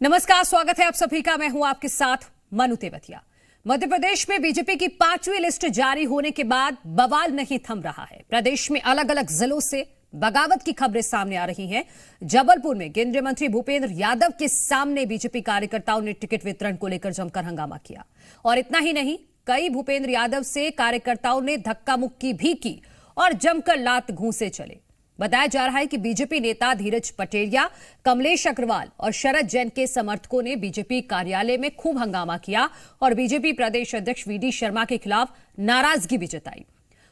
नमस्कार, स्वागत है आप सभी का। मैं हूं आपके साथ मनु तेवतिया। मध्य प्रदेश में बीजेपी की 5वीं लिस्ट जारी होने के बाद बवाल नहीं थम रहा है। प्रदेश में अलग अलग जिलों से बगावत की खबरें सामने आ रही हैं। जबलपुर में केंद्रीय मंत्री भूपेंद्र यादव के सामने बीजेपी कार्यकर्ताओं ने टिकट वितरण को लेकर जमकर हंगामा किया। और इतना ही नहीं, कई भूपेंद्र यादव से कार्यकर्ताओं ने धक्का मुक्की भी की और जमकर लात घूंसे चले। बताया जा रहा है कि बीजेपी नेता धीरज पटेरिया, कमलेश अग्रवाल और शरद जैन के समर्थकों ने बीजेपी कार्यालय में खूब हंगामा किया और बीजेपी प्रदेश अध्यक्ष वीडी शर्मा के खिलाफ नाराजगी भी जताई।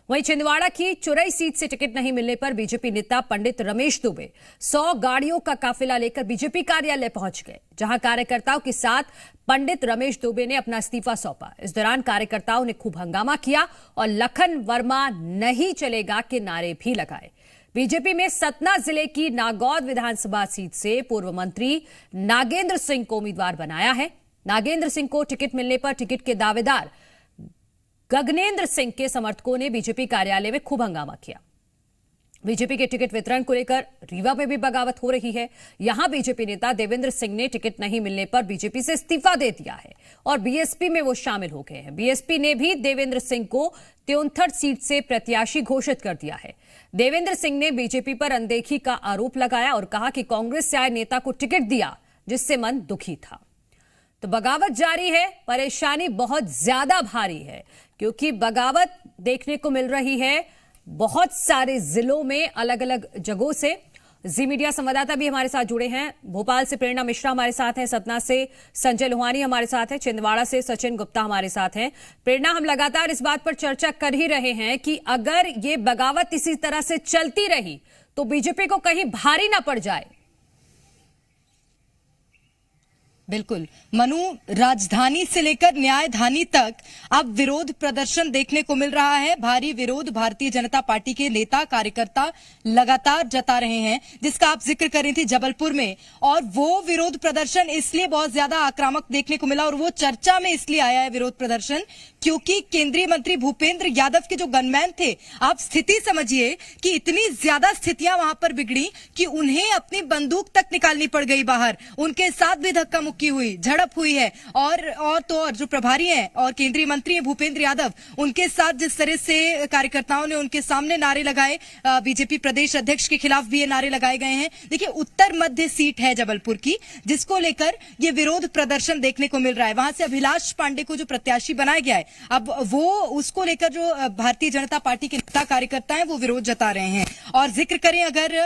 वहीं छिंदवाड़ा की चुरई सीट से टिकट नहीं मिलने पर बीजेपी नेता पंडित रमेश दुबे 100 गाड़ियों का काफिला लेकर बीजेपी कार्यालय पहुंच गए, जहां कार्यकर्ताओं के साथ पंडित रमेश दुबे ने अपना इस्तीफा सौंपा। इस दौरान कार्यकर्ताओं ने खूब हंगामा किया और लखन वर्मा नहीं चलेगा के नारे भी लगाए। बीजेपी में सतना जिले की नागौद विधानसभा सीट से पूर्व मंत्री नागेंद्र सिंह को उम्मीदवार बनाया है। नागेंद्र सिंह को टिकट मिलने पर टिकट के दावेदार गगनेंद्र सिंह के समर्थकों ने बीजेपी कार्यालय में खूब हंगामा किया। बीजेपी के टिकट वितरण को लेकर रीवा में भी बगावत हो रही है। यहां बीजेपी नेता देवेंद्र सिंह ने टिकट नहीं मिलने पर बीजेपी से इस्तीफा दे दिया है और बीएसपी में वो शामिल हो गए हैं। बीएसपी ने भी देवेंद्र सिंह को 63 सीट से प्रत्याशी घोषित कर दिया है। देवेंद्र सिंह ने बीजेपी पर अनदेखी का आरोप लगाया और कहा कि कांग्रेस से आए नेता को टिकट दिया जिससे मन दुखी था। तो बगावत जारी है। परेशानी बहुत ज्यादा भारी है क्योंकि बगावत देखने को मिल रही है बहुत सारे जिलों में, अलग अलग जगहों से। जी मीडिया संवाददाता भी हमारे साथ जुड़े हैं। भोपाल से प्रेरणा मिश्रा हमारे साथ हैं, सतना से संजय लोहानी हमारे साथ हैं, छिंदवाड़ा से सचिन गुप्ता हमारे साथ हैं। प्रेरणा, हम लगातार इस बात पर चर्चा कर ही रहे हैं कि अगर ये बगावत इसी तरह से चलती रही तो बीजेपी को कहीं भारी ना पड़ जाए। बिल्कुल मनु, राजधानी से लेकर न्यायधानी तक अब विरोध प्रदर्शन देखने को मिल रहा है। भारी विरोध भारतीय जनता पार्टी के नेता कार्यकर्ता लगातार जता रहे हैं, जिसका आप जिक्र कर रही थी जबलपुर में। और वो विरोध प्रदर्शन इसलिए बहुत ज्यादा आक्रामक देखने को मिला और वो चर्चा में इसलिए आया है विरोध प्रदर्शन क्योंकि केंद्रीय मंत्री भूपेंद्र यादव के जो गनमैन थे, आप स्थिति समझिए कि इतनी ज्यादा स्थितियां वहां पर बिगड़ी कि उन्हें अपनी बंदूक तक निकालनी पड़ गई बाहर। उनके साथ भी धक्का मुक्की हुई, झड़प हुई है। और जो प्रभारी हैं और केंद्रीय मंत्री हैं भूपेंद्र यादव, उनके साथ जिस तरह से कार्यकर्ताओं ने उनके सामने नारे लगाए, बीजेपी प्रदेश अध्यक्ष के खिलाफ भी ये नारे लगाए गए हैं। देखिए, उत्तर मध्य सीट है जबलपुर की, जिसको लेकर ये विरोध प्रदर्शन देखने को मिल रहा है। वहां से अभिलाष पांडे को जो प्रत्याशी बनाया गया है, अब वो उसको लेकर जो भारतीय जनता पार्टी के नेता कार्यकर्ता हैं वो विरोध जता रहे हैं। और जिक्र करें अगर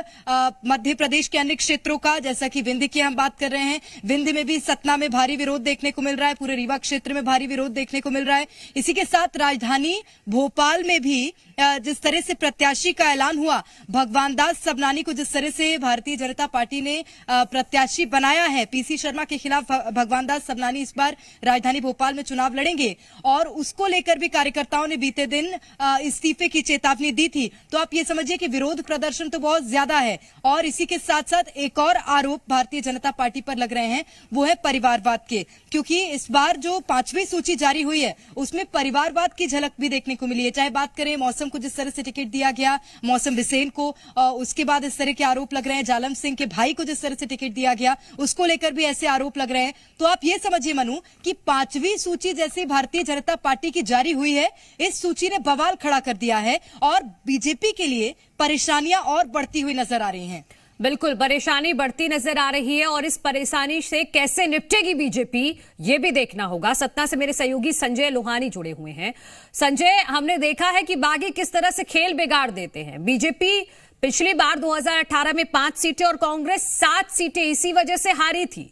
मध्य प्रदेश के अन्य क्षेत्रों का, जैसा कि विंध्य की हम बात कर रहे हैं, विंध्य में भी सतना में भारी विरोध देखने को मिल रहा है, पूरे रीवा क्षेत्र में भारी विरोध देखने को मिल रहा है। इसी के साथ राजधानी भोपाल में भी जिस तरह से प्रत्याशी का ऐलान हुआ, भगवान दास सबनानी को जिस तरह से भारतीय जनता पार्टी ने प्रत्याशी बनाया है, पीसी शर्मा के खिलाफ भगवान दास सबनानी इस बार राजधानी भोपाल में चुनाव लड़ेंगे और उसको लेकर भी कार्यकर्ताओं ने बीते दिन इस्तीफे की चेतावनी दी थी। तो आप ये समझिए कि विरोध प्रदर्शन तो बहुत ज्यादा है। और इसी के साथ साथ एक और आरोप भारतीय जनता पार्टी पर लग रहे हैं, वो है परिवारवाद के, क्योंकि इस बार जो 5वीं सूची जारी हुई है उसमें परिवारवाद की झलक भी देखने को मिली है। चाहे बात करें मौसम को जिस तरह से टिकट दिया गया, मौसम बिसेन को, उसके बाद इस तरह के आरोप लग रहे हैं, जालम सिंह के भाई को जिस तरह से टिकट दिया गया उसको लेकर भी ऐसे आरोप लग रहे हैं। तो आप ये समझिए मनु कि 5वीं सूची जैसे भारतीय जनता पार्टी की जारी हुई है, इस सूची ने बवाल खड़ा कर दिया है और बीजेपी के लिए परेशानियां और बढ़ती हुई नजर आ रही हैं। बिल्कुल, परेशानी बढ़ती नजर आ रही है और इस परेशानी से कैसे निपटेगी बीजेपी, ये भी देखना होगा। सतना से मेरे सहयोगी संजय लोहानी जुड़े हुए हैं। संजय, हमने देखा है कि बागी किस तरह से खेल बिगाड़ देते हैं। बीजेपी पिछली बार 2018 में 5 सीटें और कांग्रेस 7 सीटें इसी वजह से हारी थी।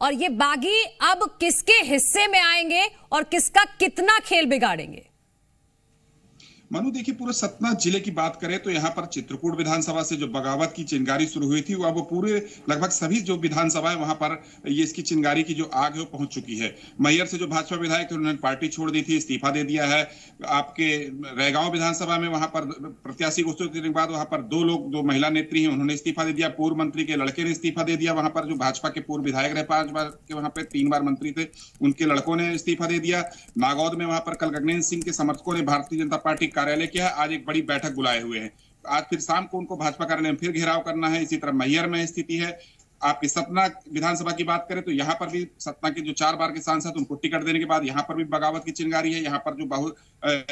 और ये बागी अब किसके हिस्से में आएंगे और किसका कितना खेल बिगाड़ेंगे? मनु, देखिए, पूरे सतना जिले की बात करें तो यहाँ पर चित्रकूट विधानसभा से जो बगावत की चिंगारी शुरू हुई थी, वो पूरे लगभग सभी जो विधानसभा है वहां पर ये इसकी चिंगारी की जो आग है वो पहुंच चुकी है। मैहर से जो भाजपा विधायक थे उन्होंने पार्टी छोड़ दी थी, इस्तीफा दे दिया है। आपके रैगांव विधानसभा में वहां पर प्रत्याशी घोषित होने के बाद वहां पर दो महिला नेत्री हैं, उन्होंने इस्तीफा दे दिया। पूर्व मंत्री के लड़के ने इस्तीफा दे दिया। वहां पर जो भाजपा के पूर्व विधायक रहे 5 बार के, वहां पे 3 बार मंत्री थे, उनके लड़कों ने इस्तीफा दे दिया। नागौद में वहां पर कल गगनेंद्र सिंह के समर्थकों ने भारतीय जनता पार्टी कार्यालय किया। आज एक बड़ी बैठक बुलाए हुए हैं। आज फिर शाम को उनको भाजपा कार्यालय में फिर घेराव करना है। इसी तरह मैहर में स्थिति है। आपकी सतना विधानसभा की बात करें तो यहाँ पर भी सतना के जो 4 बार के सांसद उनको टिकट देने के बाद यहाँ पर भी बगावत की चिंगारी है। यहाँ पर जो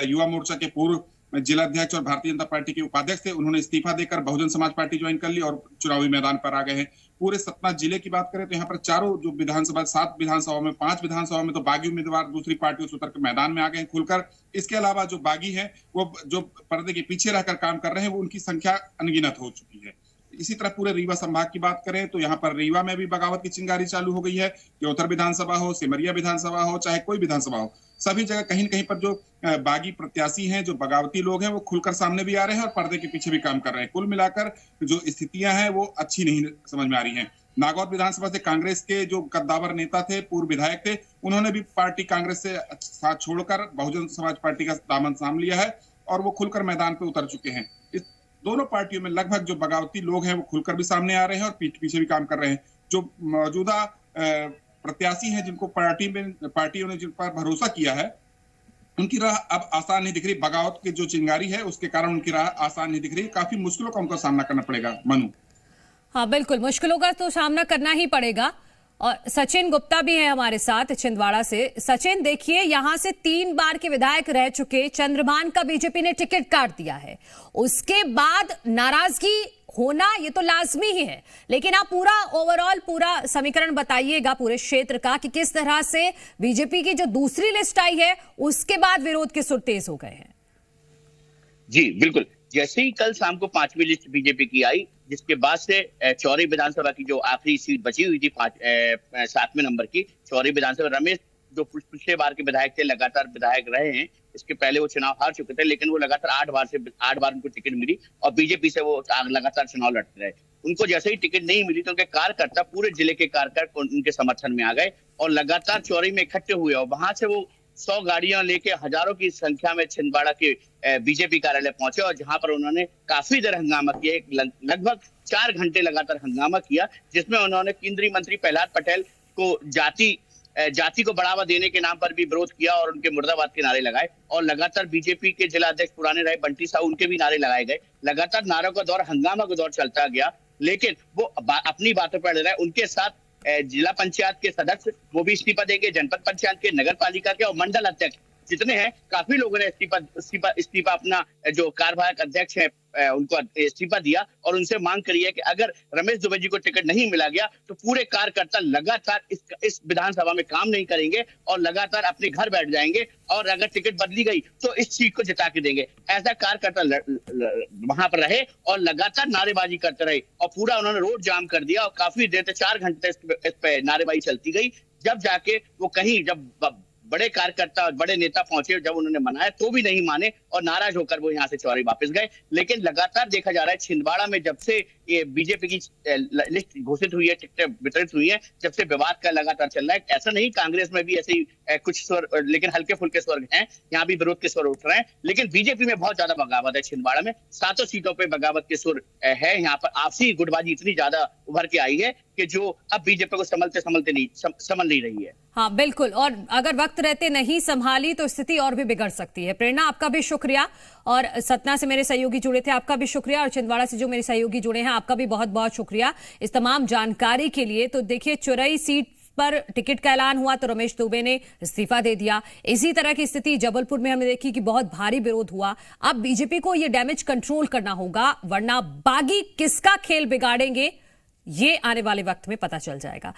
युवा मोर्चा के पूर्व जिला अध्यक्ष और भारतीय जनता पार्टी के उपाध्यक्ष थे, उन्होंने इस्तीफा देकर बहुजन समाज पार्टी ज्वाइन कर ली और चुनावी मैदान पर आ गए हैं। पूरे सतना जिले की बात करें तो यहाँ पर चारों जो विधानसभा 7 विधानसभाओं में 5 विधानसभाओं में तो बागी उम्मीदवार दूसरी पार्टियों से उतर के मैदान में आ गए हैं खुलकर। इसके अलावा जो बागी है वो जो पर्दे के पीछे रहकर काम कर रहे हैं वो उनकी संख्या अनगिनत हो चुकी है। इसी तरह पूरे रीवा संभाग की बात करें तो यहाँ पर रीवा में भी बगावत की चिंगारी चालू हो गई है। उत्तर विधानसभा हो, सिमरिया विधानसभा हो, चाहे कोई विधानसभा हो, सभी जगह कहीं न कहीं पर जो बागी प्रत्याशी हैं, जो बगावती लोग हैं, वो खुलकर सामने भी आ रहे हैं और पर्दे के पीछे भी काम कर रहे हैं। कुल मिलाकर जो स्थितियां हैं वो अच्छी नहीं समझ में आ रही हैं। नागौर विधानसभा से कांग्रेस के जो कद्दावर नेता थे, पूर्व विधायक थे, उन्होंने भी पार्टी कांग्रेस से साथ छोड़कर बहुजन समाज पार्टी का दामन थाम लिया है और वो खुलकर मैदान पे उतर चुके हैं। इस दोनों पार्टियों में लगभग जो बगावती लोग हैं वो खुलकर भी सामने आ रहे हैं और पीठ पीछे भी काम कर रहे हैं। जो मौजूदा प्रत्याशी हैं जिनको पार्टियों ने जिन पर भरोसा किया है, उनकी राह अब आसान नहीं दिख रही। बगावत की जो चिंगारी है उसके कारण उनकी राह आसान नहीं दिख रही। काफी मुश्किलों का उनको सामना करना पड़ेगा। मनु। हाँ बिल्कुल, मुश्किलों का तो सामना करना ही पड़ेगा। और सचिन गुप्ता भी है हमारे साथ छिंदवाड़ा से। सचिन, देखिए, यहां से 3 बार के विधायक रह चुके चंद्रभान का बीजेपी ने टिकट काट दिया है। उसके बाद नाराजगी होना ये तो लाजमी ही है, लेकिन आप पूरा ओवरऑल पूरा समीकरण बताइएगा पूरे क्षेत्र का कि किस तरह से बीजेपी की जो दूसरी लिस्ट आई है उसके बाद विरोध के सुर तेज हो गए हैं। जी बिल्कुल, जैसे ही कल शाम को 5वीं लिस्ट बीजेपी की आई, जिसके बाद से चौरी विधानसभा की जो आखिरी सीट बची हुई थी 7वें नंबर की चौरी विधानसभा, रमेश जो पिछले बार के विधायक थे, लगातार विधायक रहे हैं। इसके पहले वो चुनाव हार चुके थे, लेकिन वो लगातार 8 बार उनको टिकट मिली और बीजेपी से वो लगातार चुनाव लड़ते रहे। उनको जैसे ही टिकट नहीं मिली तो उनके कार्यकर्ता, पूरे जिले के कार्यकर्ता उनके समर्थन में आ गए और लगातार चौरी में इकट्ठे हुए और वहां से वो 100 गाड़ियां लेके हजारों की संख्या में छिंदवाड़ा के बीजेपी कार्यालय पहुंचे और जहां पर उन्होंने काफी देर हंगामा किया। लगभग 4 घंटे लगातार हंगामा किया, जिसमें उन्होंने केंद्रीय मंत्री प्रहलाद पटेल को जाति को बढ़ावा देने के नाम पर भी विरोध किया और उनके मुर्दाबाद के नारे लगाए और लगातार बीजेपी के जिला अध्यक्ष पुराने रहे बंटी साहू, उनके भी नारे लगाए गए। लगातार नारों का दौर, हंगामा का दौर चलता गया, लेकिन वो अपनी बातों पर अड़े रहे। उनके साथ जिला पंचायत के सदस्य वो भी इस्तीफा देंगे, जनपद पंचायत के, नगर पालिका के और मंडल अध्यक्ष जितने हैं, काफी लोगों ने इस्तीफा अपना जो कार्यवाहक अध्यक्ष है उनको इस्तीफा दिया और उनसे मांग करी है कि अगर रमेश दुबे जी को टिकट नहीं मिला गया तो पूरे कार्यकर्ता लगातार इस विधानसभा में काम नहीं करेंगे और लगातार अपने घर बैठ जाएंगे और अगर टिकट बदली गई तो इस सीट को जिता के देंगे। ऐसा कार्यकर्ता वहां पर रहे और लगातार नारेबाजी करते रहे और पूरा उन्होंने रोड जाम कर दिया और काफी देर तक 4 घंटे इस पे नारेबाजी चलती गई। जब जाके वो कहीं जब बड़े कार्यकर्ता और बड़े नेता पहुंचे, जब उन्होंने मनाया तो भी नहीं माने और नाराज होकर वो यहाँ से चौरी वापस गए। लेकिन लगातार देखा जा रहा है छिंदवाड़ा में जब से ये बीजेपी की लिस्ट घोषित हुई है, टिकटें वितरित हुई है, जब से विवाद का लगातार चल रहा है। ऐसा नहीं, कांग्रेस में भी ऐसे ही कुछ स्वर, लेकिन हल्के फुल्के स्वर हैं, यहाँ भी विरोध के स्वर उठ रहे हैं। लेकिन बीजेपी में बहुत ज्यादा बगावत है। छिंदवाड़ा में 7 सीटों पर बगावत के सुर है। यहाँ पर आपसी गुटबाजी इतनी ज्यादा उभर के आई है कि जो अब बीजेपी को संभल नहीं रही है। हाँ बिल्कुल, और अगर वक्त रहते नहीं संभाली तो स्थिति और भी बिगड़ सकती है। प्रेरणा, आपका भी शुक्रिया, और सतना से मेरे सहयोगी जुड़े थे, आपका भी शुक्रिया, और छिंदवाड़ा से जो मेरे सहयोगी जुड़े हैं आपका भी बहुत बहुत शुक्रिया इस तमाम जानकारी के लिए। तो देखिए, चुरई सीट पर टिकट का ऐलान हुआ तो रमेश दुबे ने इस्तीफा दे दिया। इसी तरह की स्थिति जबलपुर में हमने देखी कि बहुत भारी विरोध हुआ। अब बीजेपी को यह डैमेज कंट्रोल करना होगा, वरना बागी किसका खेल बिगाड़ेंगे ये आने वाले वक्त में पता चल जाएगा।